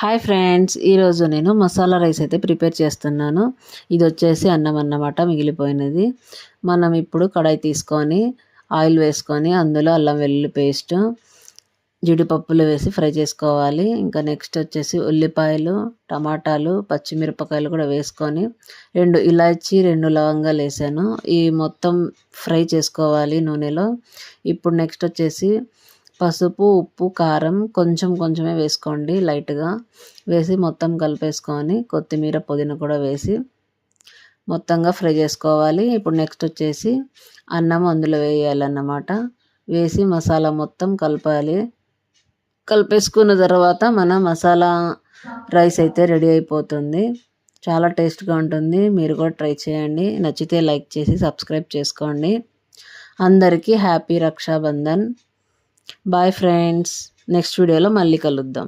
Hi friends, ఈరోజు నేను masala rice అయితే ప్రిపేర్ చేస్తున్నాను. ఇది వచ్చేసి అన్నం అన్నమాట, మిగిలిపోయినది. మనం ఇప్పుడు కడాయి తీసుకొని ఆయిల్ వేసుకొని అందులో అల్లం వెల్లుల్లి పేస్ట్, జీడిపప్పులు వేసి ఫ్రై చేసుకోవాలి. ఇంకా నెక్స్ట్ వచ్చేసి ఉల్లిపాయలు, టమాటాలు, పచ్చిమిరపకాయలు కూడా వేసుకొని 2 ఇలాచి 2 లవంగాలు వేసాను. ఈ మొత్తం ఫ్రై చేసుకోవాలి నూనెలో. ఇప్పుడు నెక్స్ట్ వచ్చేసి పసుపు, ఉప్పు, కారం కొంచెం కొంచెమే వేసుకోండి, లైట్గా వేసి మొత్తం కలిపేసుకొని కొత్తిమీర, పుదీనా కూడా వేసి మొత్తంగా ఫ్రై చేసుకోవాలి. ఇప్పుడు నెక్స్ట్ వచ్చేసి అన్నం అందులో వేయాలన్నమాట. వేసి మసాలా మొత్తం కలపాలి. కలిపేసుకున్న తర్వాత మన మసాలా రైస్ అయితే రెడీ అయిపోతుంది. చాలా టేస్ట్గా ఉంటుంది. మీరు కూడా ట్రై చేయండి. నచ్చితే లైక్ చేసి సబ్స్క్రైబ్ చేసుకోండి. అందరికీ happy Rakshabandhan. Bye friends, next వీడియోలో మళ్ళీ కలుద్దాం.